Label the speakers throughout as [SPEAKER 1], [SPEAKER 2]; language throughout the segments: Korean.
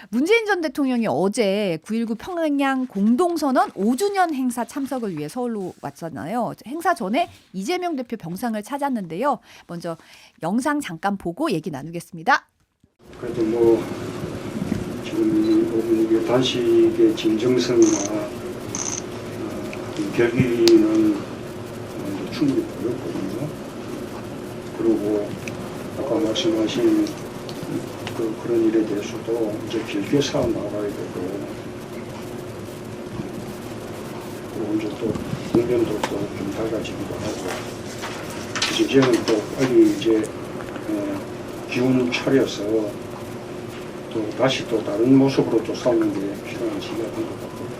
[SPEAKER 1] 문재인 전 대통령이 어제 9.19 평양 공동선언 5주년 행사 참석을 위해 서울로 왔잖아요. 행사 전에 이재명 대표 병상을 찾았는데요. 먼저 영상 잠깐 보고 얘기 나누겠습니다.
[SPEAKER 2] 그래도 뭐 지금 이게 단식의 진정성이나 결기는 충분히 보였거든요. 그리고 아까 말씀하신 그런 일에 대해서도 이제 길게 쌓아 나가야 되고, 그리고 이제 또 국면도 또 좀 달라지기도 하고, 그래서 이제는 또 빨리 이제 기운을 차려서 또 다시 또 다른 모습으로 또 싸우는 게 필요한 시기가 된 것 같고요.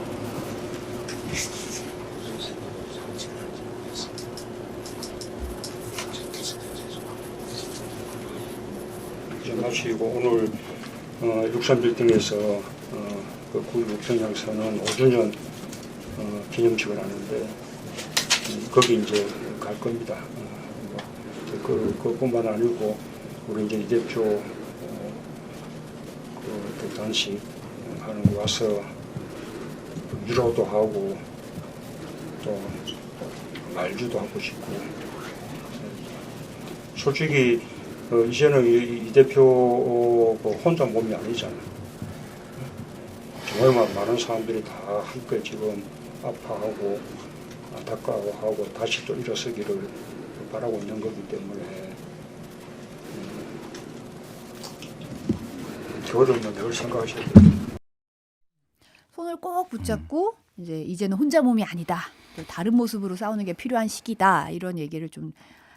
[SPEAKER 2] 이제 마치고 오늘 63빌딩에서 그 9.19 평양선언 5주년 기념식을 하는데 거기 이제 갈 겁니다. 그뿐만 아니고 우리 이제 이 대표 그 단식 하는 거 와서 유로도 하고 또 말주도 하고 싶고, 솔직히 이제는 이 대표 혼자 몸이 아니잖아. 정말 많은 사람들이 다 함께 지금 아파하고 안타까워하고 다시 또 일어서기를 바라고 있는 거기 때문에 겨울은 늘 생각하셔야 돼요.
[SPEAKER 1] 손을 꼭 붙잡고 이제는 혼자 몸이 아니다. 또 다른 모습으로 싸우는 게 필요한 시기다. 이런 얘기를 좀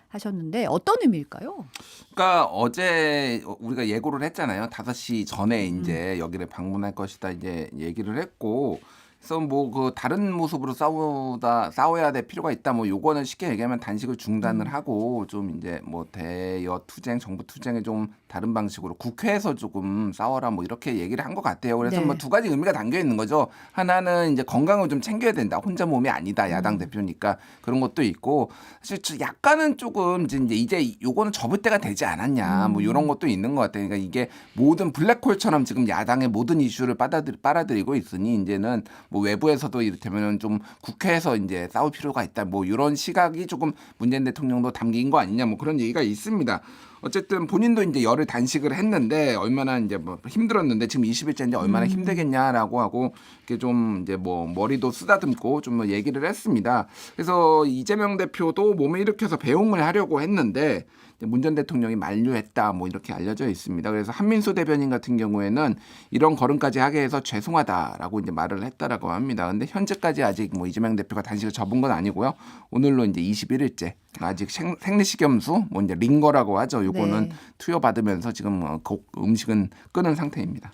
[SPEAKER 1] 하셨는데 어떤 의미일까요?
[SPEAKER 3] 그러니까 어제 우리가 예고를 했잖아요. 5시 전에 이제 여기를 방문할 것이다 이제 얘기를 했고, 그래서 뭐 그 다른 모습으로 싸워야 될 필요가 있다. 뭐 요거는 쉽게 얘기하면 단식을 중단을 하고 좀 이제 뭐 대여 투쟁, 정부 투쟁에 좀 다른 방식으로 국회에서 조금 싸워라 뭐 이렇게 얘기를 한 것 같아요. 그래서
[SPEAKER 1] 네.
[SPEAKER 3] 뭐 두 가지 의미가 담겨 있는 거죠. 하나는 이제 건강을 좀 챙겨야 된다. 혼자 몸이 아니다. 야당 대표니까 그런 것도 있고, 사실 약간은 조금 이제 요거는 접을 때가 되지 않았냐. 뭐 이런 것도 있는 것 같아요. 그러니까 이게 모든 블랙홀처럼 지금 야당의 모든 이슈를 빨아들이고 있으니 이제는 뭐 외부에서도 이를테면 좀 국회에서 이제 싸울 필요가 있다. 뭐 이런 시각이 조금 문재인 대통령도 담긴 거 아니냐. 뭐 그런 얘기가 있습니다. 어쨌든 본인도 이제 열흘 단식을 했는데 얼마나 이제 뭐 힘들었는데 지금 20일째인데 얼마나 힘들겠냐라고 하고 이렇게 좀 이제 뭐 머리도 쓰다듬고 좀 뭐 얘기를 했습니다. 그래서 이재명 대표도 몸을 일으켜서 배웅을 하려고 했는데 문 전 대통령이 만류했다 뭐 이렇게 알려져 있습니다. 그래서 한민수 대변인 같은 경우에는 이런 걸음까지 하게 해서 죄송하다라고 이제 말을 했다라고 합니다. 근데 현재까지 아직 뭐 이재명 대표가 단식을 접은 건 아니고요. 오늘로 이제 21일째. 아직 생리식염수 뭐 이제 링거라고 하죠. 요거는
[SPEAKER 1] 네.
[SPEAKER 3] 투여받으면서 지금 음식은 끊은 상태입니다.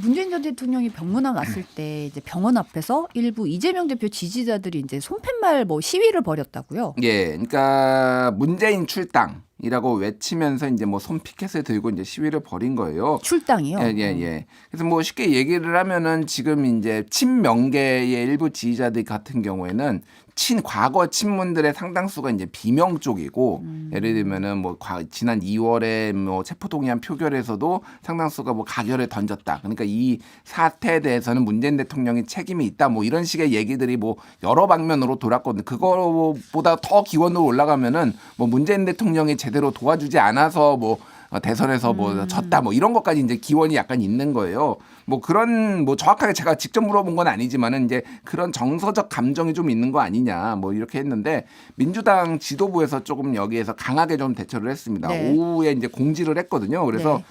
[SPEAKER 1] 문재인 전 대통령이 병문안 왔을 때 이제 병원 앞에서 일부 이재명 대표 지지자들이 이제 손팻말 뭐 시위를 벌였다고요.
[SPEAKER 3] 예, 그러니까 문재인 출당이라고 외치면서 이제 뭐 손 피켓을 들고 이제 시위를 벌인 거예요.
[SPEAKER 1] 출당이요.
[SPEAKER 3] 예. 그래서 뭐 쉽게 얘기를 하면은 지금 이제 친명계의 일부 지지자들 같은 경우에는 과거 친문들의 상당수가 이제 비명 쪽이고, 예를 들면은 뭐 지난 2월에 뭐 체포동의안 표결에서도 상당수가 뭐 가결을 던졌다. 그러니까 이 사태에 대해서는 문재인 대통령이 책임이 있다. 뭐 이런 식의 얘기들이 뭐 여러 방면으로 돌았거든요. 그거보다 더 기원으로 올라가면은 뭐 문재인 대통령이 제대로 도와주지 않아서 뭐 대선에서 뭐 졌다 뭐 이런 것까지 이제 기원이 약간 있는 거예요. 뭐 그런 뭐 정확하게 제가 직접 물어본 건 아니지만은 이제 그런 정서적 감정이 좀 있는 거 아니냐 뭐 이렇게 했는데, 민주당 지도부에서 조금 여기에서 강하게 좀 대처를 했습니다.
[SPEAKER 1] 네.
[SPEAKER 3] 오후에 이제 공지를 했거든요. 그래서
[SPEAKER 1] 네.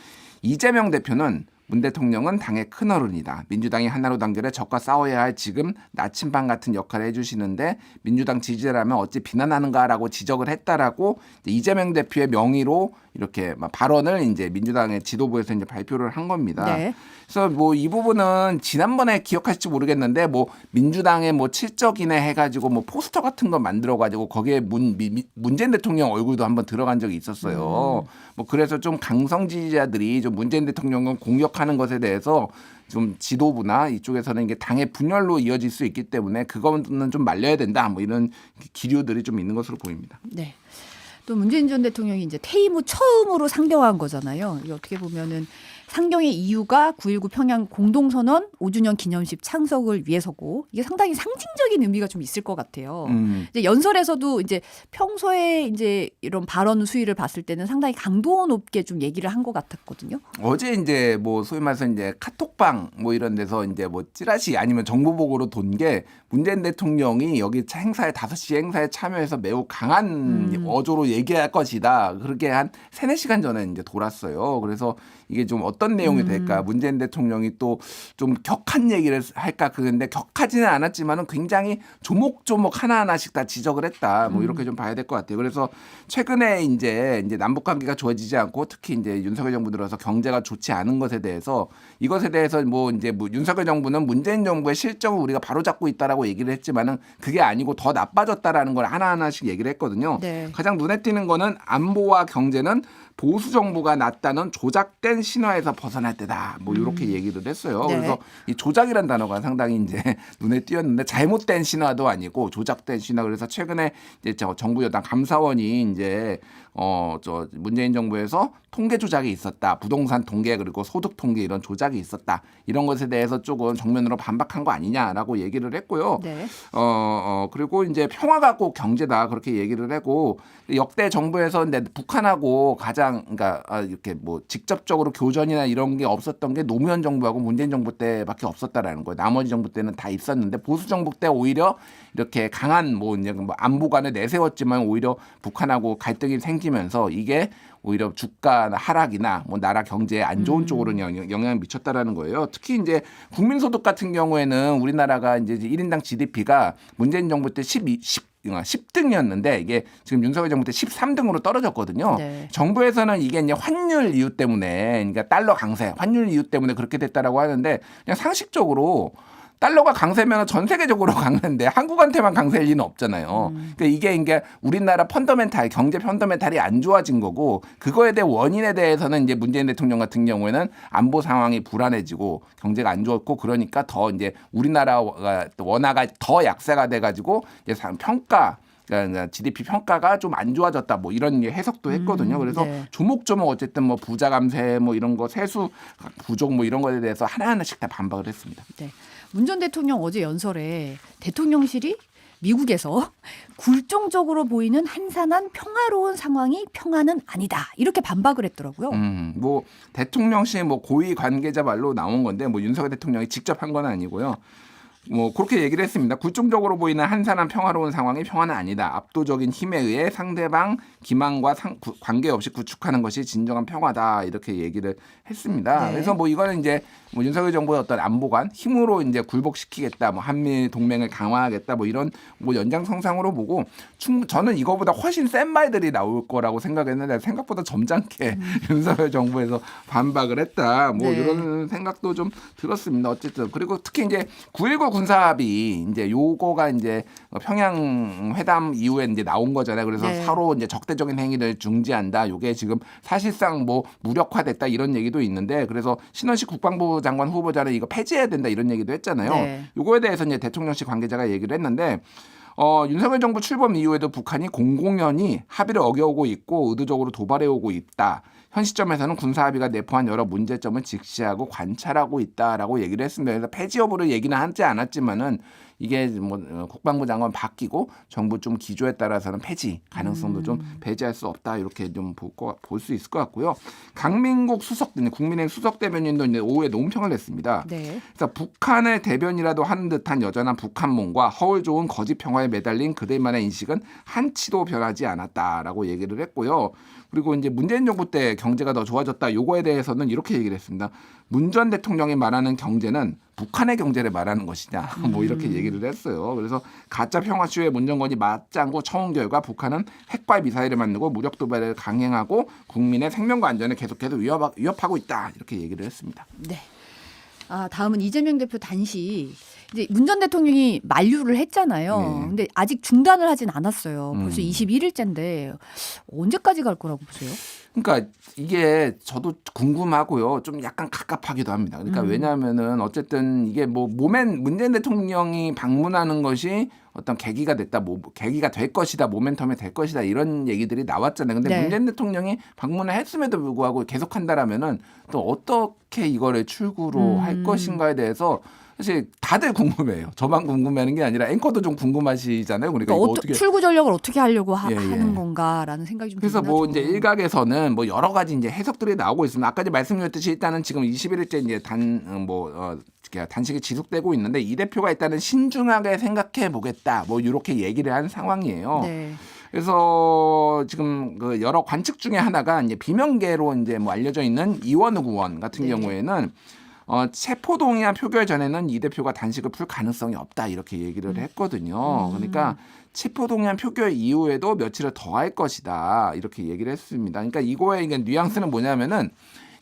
[SPEAKER 3] 이재명 대표는 문 대통령은 당의 큰어른이다. 민주당이 하나로 단결해 적과 싸워야 할 지금 나침반 같은 역할을 해주시는데 민주당 지지자라면 어찌 비난하는가라고 지적을 했다라고 이재명 대표의 명의로 이렇게 발언을 이제 민주당의 지도부에서 이제 발표를 한 겁니다.
[SPEAKER 1] 네.
[SPEAKER 3] 그래서 뭐 이 부분은 지난번에 기억하실지 모르겠는데 뭐 민주당의 뭐 칠적이네 해가지고 뭐 포스터 같은 거 만들어가지고 거기에 문재인 대통령 얼굴도 한번 들어간 적이 있었어요. 뭐 그래서 좀 강성 지지자들이 좀 문재인 대통령을 공격하는 것에 대해서 좀 지도부나 이쪽에서는 이게 당의 분열로 이어질 수 있기 때문에 그거는 좀 말려야 된다. 뭐 이런 기류들이 좀 있는 것으로 보입니다.
[SPEAKER 1] 네. 또 문재인 전 대통령이 이제 퇴임 후 처음으로 상경한 거잖아요. 이게 어떻게 보면은 상경의 이유가 9.19 평양 공동선언 5주년 기념식 참석을 위해서고 이게 상당히 상징적인 의미가 좀 있을 것 같아요. 이제 연설에서도 이제 평소에 이제 이런 발언 수위를 봤을 때는 상당히 강도 높게 좀 얘기를 한 것 같았거든요.
[SPEAKER 3] 어제 이제 뭐 소위 말해서 이제 카톡방 뭐 이런 데서 이제 뭐 찌라시 아니면 정보복으로 돈 게 문재인 대통령이 여기 행사에 5시 행사에 참여해서 매우 강한 어조로 얘기할 것이다. 그렇게 한 3-4시간 전에 이제 돌았어요. 그래서 이게 좀 어떤 내용이 될까? 문재인 대통령이 또 좀 격한 얘기를 할까? 그런데 격하지는 않았지만은 굉장히 조목조목 하나하나씩 다 지적을 했다. 뭐 이렇게 좀 봐야 될 것 같아요. 그래서 최근에 이제 남북 관계가 좋아지지 않고 특히 이제 윤석열 정부 들어서 경제가 좋지 않은 것에 대해서 이것에 대해서 뭐 이제 윤석열 정부는 문재인 정부의 실정을 우리가 바로잡고 있다라고 얘기를 했지만은 그게 아니고 더 나빠졌다라는 걸 하나하나씩 얘기를 했거든요.
[SPEAKER 1] 네.
[SPEAKER 3] 가장 눈에 띄는 거는 안보와 경제는 보수 정부가 났다는 조작된 신화에서 벗어날 때다. 뭐 이렇게 얘기를 했어요.
[SPEAKER 1] 네.
[SPEAKER 3] 그래서 이 조작이라는 단어가 상당히 이제 눈에 띄었는데 잘못된 신화도 아니고 조작된 신화. 그래서 최근에 이제 정부 여당 감사원이 이제 저 문재인 정부에서 통계 조작이 있었다. 부동산 통계 그리고 소득 통계 이런 조작이 있었다. 이런 것에 대해서 조금 정면으로 반박한 거 아니냐라고 얘기를 했고요.
[SPEAKER 1] 네.
[SPEAKER 3] 그리고 이제 평화가 꼭 경제다 그렇게 얘기를 하고 역대 정부에서 근데 북한하고 가장 그러니까 이렇게 뭐 직접적으로 교전이나 이런 게 없었던 게 노무현 정부하고 문재인 정부 때밖에 없었다라는 거예요. 나머지 정부 때는 다 있었는데 보수 정부 때 오히려 이렇게 강한 뭐 이제 뭐 안보관을 내세웠지만 오히려 북한하고 갈등이 생기면서 이게 오히려 주가 하락이나 뭐 나라 경제에 안 좋은 쪽으로 영향을 미쳤다라는 거예요. 특히 이제 국민소득 같은 경우에는 우리나라가 이제 1인당 GDP가 문재인 정부 때 10등이었는데 이게 지금 윤석열 정부 때 13등으로 떨어졌거든요.
[SPEAKER 1] 네.
[SPEAKER 3] 정부에서는 이게 이제 환율 이유 때문에 그러니까 달러 강세, 환율 이유 때문에 그렇게 됐다라고 하는데 그냥 상식적으로 달러가 강세면 전 세계적으로 강한데 한국한테만 강세일 리는 없잖아요. 그러니까 이게 우리나라 펀더멘탈, 경제 펀더멘탈이 안 좋아진 거고 그거에 대한 원인에 대해서는 이제 문재인 대통령 같은 경우에는 안보 상황이 불안해지고 경제가 안 좋았고 그러니까 더 이제 우리나라가 원화가 더 약세가 돼가지고 이제 평가 그러니까 GDP 평가가 좀 안 좋아졌다 뭐 이런 해석도 했거든요. 그래서
[SPEAKER 1] 네.
[SPEAKER 3] 조목조목 어쨌든 뭐 부자 감세 뭐 이런 거 세수 부족 뭐 이런 거에 대해서 하나하나씩 다 반박을 했습니다.
[SPEAKER 1] 네. 문 전 대통령 어제 연설에 대통령실이 미국에서 굴종적으로 보이는 한산한 평화로운 상황이 평화는 아니다. 이렇게 반박을 했더라고요.
[SPEAKER 3] 뭐 대통령실 뭐 고위 관계자 말로 나온 건데 뭐 윤석열 대통령이 직접 한 건 아니고요. 뭐 그렇게 얘기를 했습니다. 굴종적으로 보이는 한산한 평화로운 상황이 평화는 아니다. 압도적인 힘에 의해 상대방 기만과 관계없이 구축하는 것이 진정한 평화다. 이렇게 얘기를 했습니다.
[SPEAKER 1] 네.
[SPEAKER 3] 그래서 뭐 이거는 이제 뭐 윤석열 정부의 어떤 안보관 힘으로 이제 굴복시키겠다. 뭐 한미 동맹을 강화하겠다. 뭐 이런 뭐 연장선상으로 보고 저는 이거보다 훨씬 센 말들이 나올 거라고 생각했는데 생각보다 점잖게 윤석열 정부에서 반박을 했다. 뭐
[SPEAKER 1] 네.
[SPEAKER 3] 이런 생각도 좀 들었습니다. 어쨌든 그리고 특히 이제 9.19 군사합의 이제 요거가 이제 평양 회담 이후에 이제 나온 거잖아요. 그래서
[SPEAKER 1] 네.
[SPEAKER 3] 서로 이제 적대적인 행위를 중지한다. 요게 지금 사실상 뭐 무력화됐다 이런 얘기도 있는데 그래서 신원식 국방부 장관 후보자는 이거 폐지해야 된다 이런 얘기도 했잖아요.
[SPEAKER 1] 네.
[SPEAKER 3] 요거에 대해서 이제 대통령실 관계자가 얘기를 했는데 윤석열 정부 출범 이후에도 북한이 공공연히 합의를 어겨오고 있고 의도적으로 도발해오고 있다. 현 시점에서는 군사합의가 내포한 여러 문제점을 직시하고 관찰하고 있다라고 얘기를 했습니다. 그래서 폐지 여부를 얘기는 하지 않았지만은 이게 뭐 국방부 장관 바뀌고 정부 좀 기조에 따라서는 폐지 가능성도 좀 배제할 수 없다 이렇게 좀 볼 수 있을 것 같고요. 강민국 국민의힘 수석 대변인도 이제 오후에 논평을 냈습니다.
[SPEAKER 1] 네.
[SPEAKER 3] 그래서 북한의 대변이라도 하는 듯한 여전한 북한몽과 허울 좋은 거짓 평화에 매달린 그들만의 인식은 한치도 변하지 않았다라고 얘기를 했고요. 그리고 이제 문재인 정부 때 경제가 더 좋아졌다. 요거에 대해서는 이렇게 얘기를 했습니다. 문 전 대통령이 말하는 경제는 북한의 경제를 말하는 것이냐. 뭐 이렇게 얘기를 했어요. 그래서 가짜 평화쇼에 문 정권이 맞장구 쳐온 결과 북한은 핵과 미사일을 만들고 무력 도발을 강행하고 국민의 생명과 안전을 계속해서 위협하고 있다. 이렇게 얘기를 했습니다.
[SPEAKER 1] 네. 다음은 이재명 대표 단식. 이제 문 전 대통령이 만류를 했잖아요.
[SPEAKER 3] 네.
[SPEAKER 1] 근데 아직 중단을 하진 않았어요. 벌써 21일째인데 언제까지 갈 거라고 보세요?
[SPEAKER 3] 그러니까 이게 저도 궁금하고요. 좀 약간 갑갑하기도 합니다. 그러니까 왜냐하면은 어쨌든 이게 뭐 문재인 대통령이 방문하는 것이 어떤 계기가 됐다, 계기가 될 것이다, 모멘텀이 될 것이다 이런 얘기들이 나왔잖아요. 근데
[SPEAKER 1] 네.
[SPEAKER 3] 문재인 대통령이 방문을 했음에도 불구하고 계속한다라면은 또 어떻게 이거를 출구로 할 것인가에 대해서 사실 다들 궁금해요. 저만 궁금해하는 게 아니라 앵커도 좀 궁금하시잖아요. 그러니까 이거 어떻게
[SPEAKER 1] 출구 전략을 어떻게 하려고
[SPEAKER 3] 예, 예.
[SPEAKER 1] 하는 건가라는 생각이 좀
[SPEAKER 3] 그래서
[SPEAKER 1] 들긴
[SPEAKER 3] 뭐
[SPEAKER 1] 하죠.
[SPEAKER 3] 이제 일각에서는 뭐 여러 가지 이제 해석들이 나오고 있습니다. 아까 이제 말씀드렸듯이 일단은 지금 21일째 이제 단식이 지속되고 있는데 이 대표가 일단은 신중하게 생각해 보겠다. 뭐 이렇게 얘기를 한 상황이에요.
[SPEAKER 1] 네.
[SPEAKER 3] 그래서 지금 그 여러 관측 중에 하나가 이제 비명계로 이제 뭐 알려져 있는 이원욱 의원 같은
[SPEAKER 1] 네.
[SPEAKER 3] 경우에는 체포동의안 표결 전에는 이 대표가 단식을 풀 가능성이 없다 이렇게 얘기를 했거든요. 그러니까 체포동의안 표결 이후에도 며칠을 더 할 것이다 이렇게 얘기를 했습니다. 그러니까 이거의 이게 뉘앙스는 뭐냐면은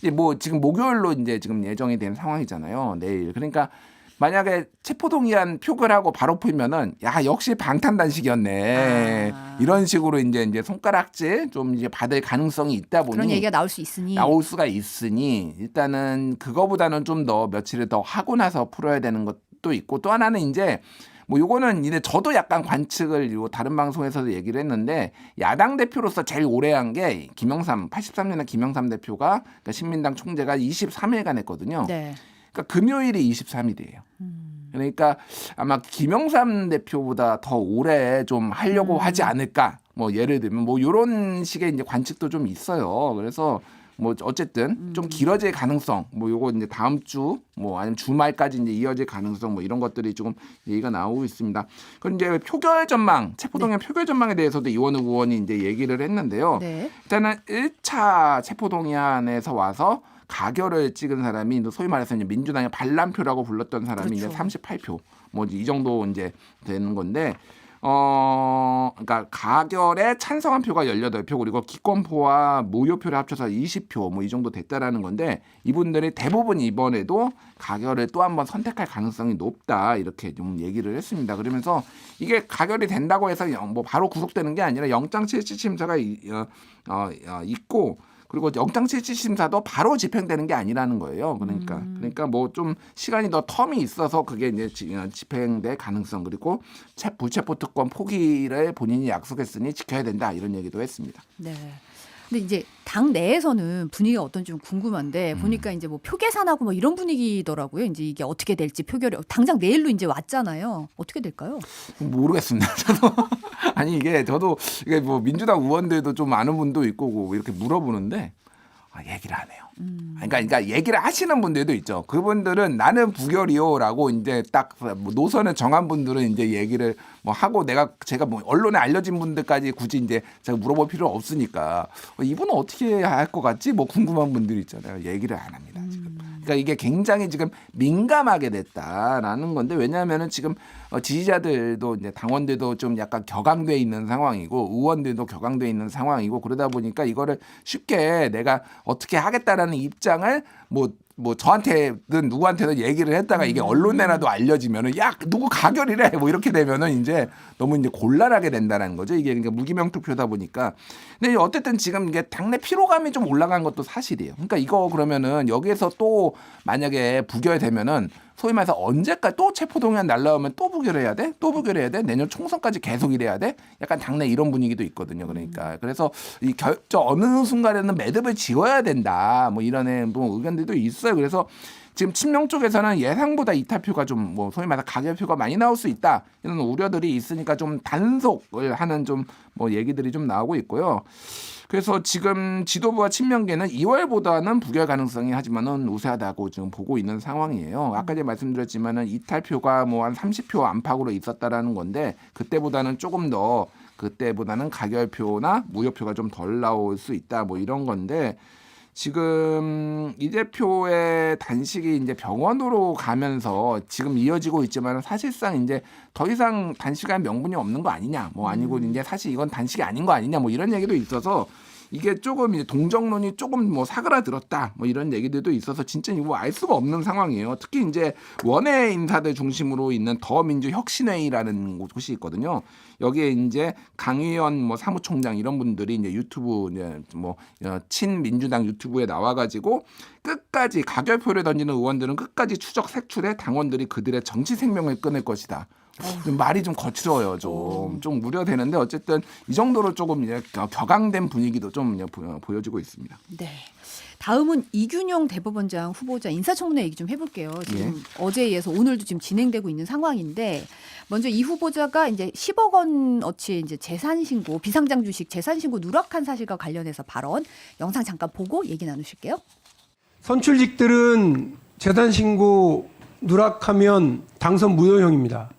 [SPEAKER 3] 이제 뭐 지금 목요일로 이제 지금 예정이 된 상황이잖아요. 내일. 그러니까 만약에 체포동의안 표결하고 바로 풀면은 야 역시 방탄단식이었네 이런 식으로 이제 손가락질 좀 이제 받을 가능성이 있다 보니
[SPEAKER 1] 그런 얘기가 나올
[SPEAKER 3] 수가 있으니 일단은 그거보다는 좀 더 며칠을 더 하고 나서 풀어야 되는 것도 있고 또 하나는 이제 뭐 요거는 이제 저도 약간 관측을 요 다른 방송에서도 얘기를 했는데 야당 대표로서 제일 오래 한 게 83년에 김영삼 대표가 그러니까 신민당 총재가 23일간 했거든요.
[SPEAKER 1] 네.
[SPEAKER 3] 그러니까 금요일이 23일이에요. 그러니까 아마 김영삼 대표보다 더 오래 좀 하려고 하지 않을까. 뭐 예를 들면 뭐 이런 식의 이제 관측도 좀 있어요. 그래서 뭐 어쨌든 좀 길어질 가능성, 뭐 요거 이제 다음 주 뭐 아니면 주말까지 이제 이어질 가능성 뭐 이런 것들이 조금 얘기가 나오고 있습니다. 그럼 이제 표결 전망, 체포동의안 표결 전망에 대해서도 이원욱 의원이 이제 얘기를 했는데요.
[SPEAKER 1] 네.
[SPEAKER 3] 일단은 1차 체포동의안에서 와서 가결을 찍은 사람이 소위 말해서 이제 민주당의 반란표라고 불렀던 사람이
[SPEAKER 1] 그렇죠.
[SPEAKER 3] 이제 38표, 뭐 이 정도 이제 되는 건데, 그러니까 가결에 찬성한 표가 18표 그리고 기권표와 무효표를 합쳐서 20표 뭐 이 정도 됐다라는 건데 이분들이 대부분 이번에도 가결을 또 한 번 선택할 가능성이 높다 이렇게 좀 얘기를 했습니다. 그러면서 이게 가결이 된다고 해서 뭐 바로 구속되는 게 아니라 영장실질심사가 있고. 그리고 영장실질심사도 바로 집행되는 게 아니라는 거예요. 그러니까 뭐 좀 시간이 더 텀이 있어서 그게 이제 집행될 가능성 그리고 불체포 특권 포기를 본인이 약속했으니 지켜야 된다 이런 얘기도 했습니다.
[SPEAKER 1] 네. 근데 이제 당 내에서는 분위기가 어떤지 좀 궁금한데 보니까 이제 뭐 표 계산하고 뭐 이런 분위기더라고요. 이제 이게 어떻게 될지 표결이 당장 내일로 이제 왔잖아요. 어떻게 될까요?
[SPEAKER 3] 모르겠습니다. 저도 아니 저도 이게 뭐 민주당 의원들도 좀 아는 분도 있고 뭐 이렇게 물어보는데 얘기를 안 해요. 그러니까 얘기를 하시는 분들도 있죠. 그분들은 나는 부결이요라고 이제 딱 뭐 노선을 정한 분들은 이제 얘기를 뭐 하고 제가 뭐 언론에 알려진 분들까지 굳이 이제 제가 물어볼 필요 없으니까 이분은 어떻게 할 것 같지? 뭐 궁금한 분들 있잖아요. 얘기를 안 합니다. 지금. 그러니까 이게 굉장히 지금 민감하게 됐다라는 건데 왜냐하면은 지금 지지자들도 이제 당원들도 좀 약간 격앙돼 있는 상황이고 의원들도 격앙돼 있는 상황이고 그러다 보니까 이거를 쉽게 내가 어떻게 하겠다라는 입장을 뭐 저한테든 누구한테든 얘기를 했다가 이게 언론에라도 알려지면은 야 누구 가결이래 뭐 이렇게 되면은 이제 너무 이제 곤란하게 된다는 거죠. 이게 그러니까 무기명 투표다 보니까. 근데 어쨌든 지금 이게 당내 피로감이 좀 올라간 것도 사실이에요. 그러니까 이거 그러면은 여기에서 또 만약에 부결되면은 소위 말해서 언제까지 또 체포동의안 날라오면 또 부결해야 돼? 또 부결해야 돼? 내년 총선까지 계속 이래야 돼? 약간 당내 이런 분위기도 있거든요. 그러니까 그래서 이 어느 순간에는 매듭을 지어야 된다. 뭐 이런 뭐 의견들도 있어요. 그래서 지금 친명 쪽에서는 예상보다 이탈표가 좀 뭐 소위 말해서 가결표가 많이 나올 수 있다 이런 우려들이 있으니까 좀 단속을 하는 좀 뭐 얘기들이 좀 나오고 있고요. 그래서 지금 지도부와 친명계는 2월보다는 부결 가능성이 하지만은 우세하다고 지금 보고 있는 상황이에요. 아까 전에 말씀드렸지만은 이탈표가 뭐 한 30표 안팎으로 있었다라는 건데 그때보다는 조금 더 그때보다는 가결표나 무효표가 좀 덜 나올 수 있다 뭐 이런 건데. 지금 이 대표의 단식이 이제 병원으로 가면서 지금 이어지고 있지만 사실상 이제 더 이상 단식할 명분이 없는 거 아니냐, 뭐 아니고 이제 사실 이건 단식이 아닌 거 아니냐, 뭐 이런 얘기도 있어서 이게 조금 이제 동정론이 조금 뭐 사그라들었다, 뭐 이런 얘기들도 있어서 진짜 이거 알 수가 없는 상황이에요. 특히 이제 원외 인사들 중심으로 있는 더민주혁신회의라는 곳이 있거든요. 여기에 이제 강의원 뭐 사무총장 이런 분들이 이제 유튜브 이제 뭐 친민주당 유튜브에 나와가지고 끝까지 가결표를 던지는 의원들은 끝까지 추적 색출해 당원들이 그들의 정치 생명을 끊을 것이다. 좀 말이 좀 거칠어요. 좀 우려되는데 어쨌든 이 정도로 조금 이제 격앙된 분위기도 좀 보여지고 있습니다.
[SPEAKER 1] 네. 다음은 이균용 대법원장 후보자 인사청문회 얘기 좀 해볼게요. 지금 어제에 이어서 오늘도 지금 진행되고 있는 상황인데 먼저 이 후보자가 이제 10억 원어치 이제 재산 신고, 비상장 주식 재산 신고 누락한 사실과 관련해서 발언 영상 잠깐 보고 얘기 나누실게요.
[SPEAKER 4] 선출직들은 재산 신고 누락하면 당선 무효형입니다.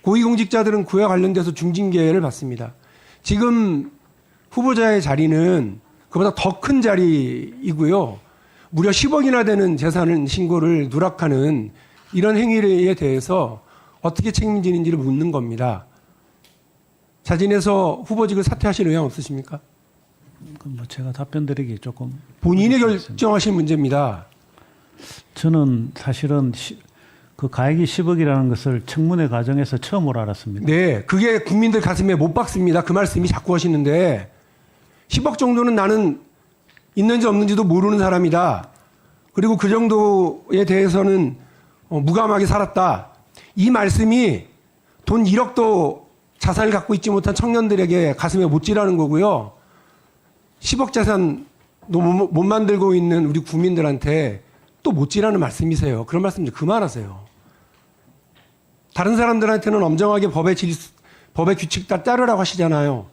[SPEAKER 4] 고위공직자들은 그와 관련돼서 중징계를 받습니다. 지금 후보자의 자리는 그보다 더 큰 자리이고요. 무려 10억이나 되는 재산 신고를 누락하는 이런 행위에 대해서 어떻게 책임지는지를 묻는 겁니다. 자진해서 후보직을 사퇴하실 의향 없으십니까?
[SPEAKER 5] 뭐 제가 답변드리기 조금
[SPEAKER 4] 본인이 결정하신 문제입니다.
[SPEAKER 5] 저는 사실은 그 가액이 10억이라는 것을 청문회 과정에서 처음으로 알았습니다.
[SPEAKER 4] 네, 그게 국민들 가슴에 못 박습니다. 그 말씀이 자꾸 하시는데 10억 정도는 나는 있는지 없는지도 모르는 사람이다. 그리고 그 정도에 대해서는 무감하게 살았다. 이 말씀이 돈 1억도 자산을 갖고 있지 못한 청년들에게 가슴에 못지라는 거고요. 10억 자산도 못 만들고 있는 우리 국민들한테 또 못지라는 말씀이세요. 그런 말씀 좀 그만하세요. 다른 사람들한테는 엄정하게 법의 규칙 다 따르라고 하시잖아요.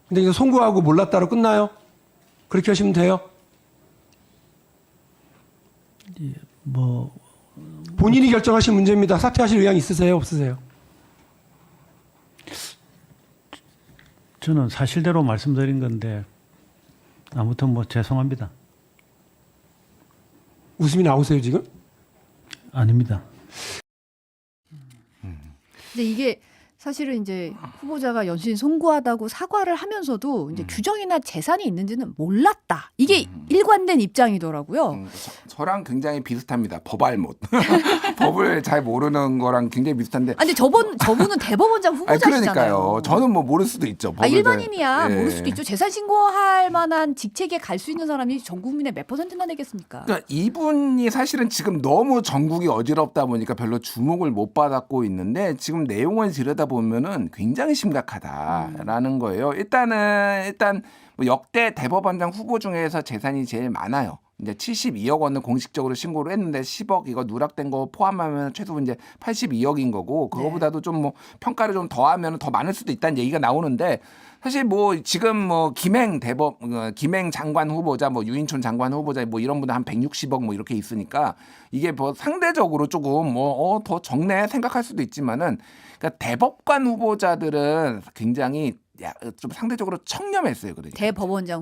[SPEAKER 4] 근데 이제 송구하고 몰랐다로 끝나요? 그렇게 하시면 돼요?
[SPEAKER 5] 뭐
[SPEAKER 4] 본인이 결정하신 문제입니다. 사퇴하실 의향 있으세요? 없으세요?
[SPEAKER 5] 저는 사실대로 말씀드린 건데 아무튼 뭐 죄송합니다.
[SPEAKER 4] 웃음이 나오세요 지금?
[SPEAKER 5] 아닙니다.
[SPEAKER 1] 근데 이게 사실은 이제 후보자가 연신 송구하다고 사과를 하면서도 이제 규정이나 재산이 있는지는 몰랐다. 이게 일관된 입장이더라고요.
[SPEAKER 3] 저랑 굉장히 비슷합니다. 법알못. 법을 잘 모르는 거랑 굉장히 비슷한데.
[SPEAKER 1] 아니 저분은 대법원장 후보자시잖아요.
[SPEAKER 3] 그러니까요. 저는 뭐 모를 수도 있죠.
[SPEAKER 1] 일반인이야
[SPEAKER 3] 예.
[SPEAKER 1] 모를 수도 있죠. 재산 신고할 만한 직책에 갈 수 있는 사람이 전 국민의 몇 %나 되겠습니까?
[SPEAKER 3] 그러니까 이분이 사실은 지금 너무 전국이 어지럽다 보니까 별로 주목을 못 받았고 있는데 지금 내용을 들여다보면은 굉장히 심각하다라는 거예요. 일단 뭐 역대 대법원장 후보 중에서 재산이 제일 많아요. 이제 72억 원을 공식적으로 신고를 했는데 10억 이거 누락된 거 포함하면 최소 이제 82억인 거고 그거보다도 좀 뭐 평가를 좀 더하면 더 많을 수도 있다는 얘기가 나오는데 사실 뭐 지금 뭐 김행 장관 후보자 뭐 유인촌 장관 후보자 뭐 이런 분들 한 160억 뭐 이렇게 있으니까 이게 뭐 상대적으로 조금 뭐 더 적네 생각할 수도 있지만은 그러니까 대법관 후보자들은 굉장히 좀 상대적으로 청렴했어요. 그러니까.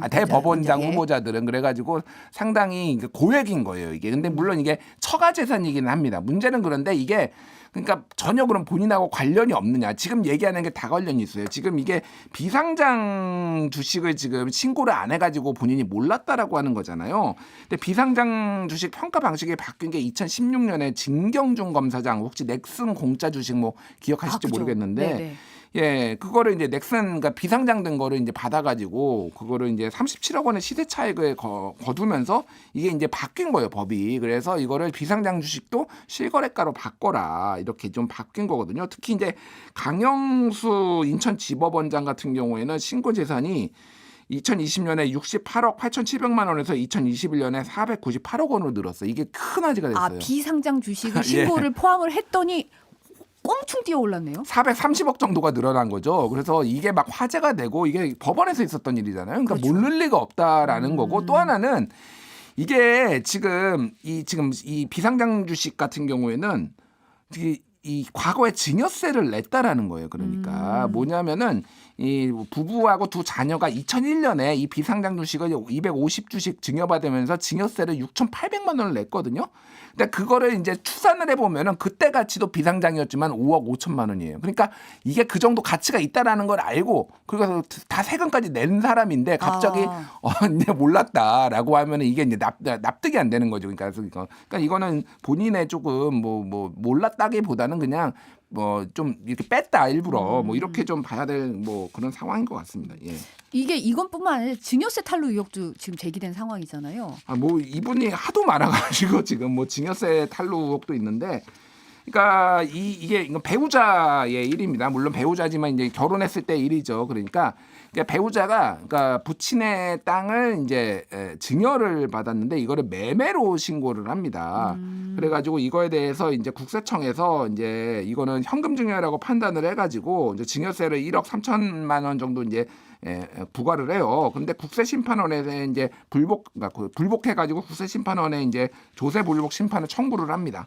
[SPEAKER 3] 대법원장 후보자들은 그래가지고 상당히 고액인 거예요. 이게 근데 물론 이게 처가 재산이기는 합니다. 문제는 그런데 이게 그러니까 전혀 그럼 본인하고 관련이 없느냐. 지금 얘기하는 게 다 관련이 있어요. 지금 이게 비상장 주식을 지금 신고를 안 해가지고 본인이 몰랐다라고 하는 거잖아요. 근데 비상장 주식 평가 방식이 바뀐 게 2016년에 진경준 검사장 혹시 넥슨 공짜 주식 뭐 기억하실지 모르겠는데
[SPEAKER 1] 네네.
[SPEAKER 3] 예, 그거를 이제 넥슨, 그러니까 비상장 된 거를 이제 받아가지고 그거를 이제 37억 원의 시세 차익을 거두면서 이게 이제 바뀐 거예요, 법이. 그래서 이거를 비상장 주식도 실거래가로 바꿔라 이렇게 좀 바뀐 거거든요. 특히 이제 강영수 인천지법원장 같은 경우에는 신고 재산이 2020년에 68억 8,700만 원에서 2021년에 498억 원으로 늘었어요. 이게 큰 화제가 됐어요.
[SPEAKER 1] 비상장 주식을 신고를 포함을 했더니 꽁충 뛰어 올랐네요.
[SPEAKER 3] 430억 정도가 늘어난 거죠. 그래서 이게 막 화제가 되고 이게 법원에서 있었던 일이잖아요. 그러니까
[SPEAKER 1] 그렇죠.
[SPEAKER 3] 모를 리가 없다라는 거고 또 하나는 이게 지금 이 비상장 주식 같은 경우에는 이 과거에 증여세를 냈다라는 거예요. 그러니까 뭐냐면은 이 부부하고 두 자녀가 2001년에 이 비상장 주식을 250주식 증여받으면서 증여세를 6,800만 원을 냈거든요. 근데 그거를 이제 추산을 해보면은 그때 가치도 비상장이었지만 5억 5천만 원이에요. 그러니까 이게 그 정도 가치가 있다라는 걸 알고 그래서 다 세금까지 낸 사람인데 갑자기 이제 몰랐다라고 하면은 이게 이제 납득이 안 되는 거죠. 그러니까 이거는 본인의 조금 뭐 몰랐다기보다는 그냥 뭐 좀 이렇게 뺐다 일부러 뭐 이렇게 좀 봐야 될 뭐 그런 상황인 것 같습니다. 예.
[SPEAKER 1] 이게 이건뿐만 아니라 증여세 탈루 의혹도 지금 제기된 상황이잖아요.
[SPEAKER 3] 뭐 이분이 하도 많아가지고 지금 뭐 증여세 탈루 의혹도 있는데 그러니까 이게 이건 배우자의 일입니다. 물론 배우자지만 이제 결혼했을 때 일이죠. 그러니까 배우자가 그러니까 부친의 땅을 이제 증여를 받았는데 이거를 매매로 신고를 합니다. 그래가지고 이거에 대해서 이제 국세청에서 이제 이거는 현금 증여라고 판단을 해가지고 이제 증여세를 1억 3천만 원 정도 이제 부과를 해요. 근데 국세심판원에 이제 불복해가지고 국세심판원에 이제 조세 불복 심판을 청구를 합니다.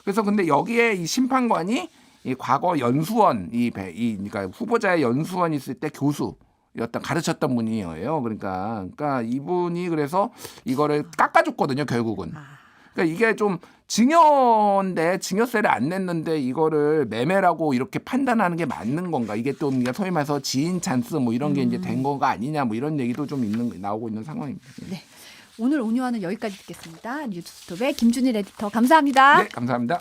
[SPEAKER 3] 그래서 근데 여기에 이 심판관이 이 과거 연수원 그러니까 후보자의 연수원 있을 때 교수였던 가르쳤던 분이에요. 그러니까 이분이 그래서 이거를 깎아줬거든요. 결국은. 그러니까 이게 좀 증여인데 증여세를 안 냈는데 이거를 매매라고 이렇게 판단하는 게 맞는 건가? 이게 또 소위 말해서 지인 찬스 뭐 이런 게 이제 된 거가 아니냐 뭐 이런 얘기도 좀 나오고 있는 상황입니다.
[SPEAKER 1] 네. 오늘 온유화는 여기까지 듣겠습니다. 뉴스톱의 김준일 에디터 감사합니다.
[SPEAKER 3] 네, 감사합니다.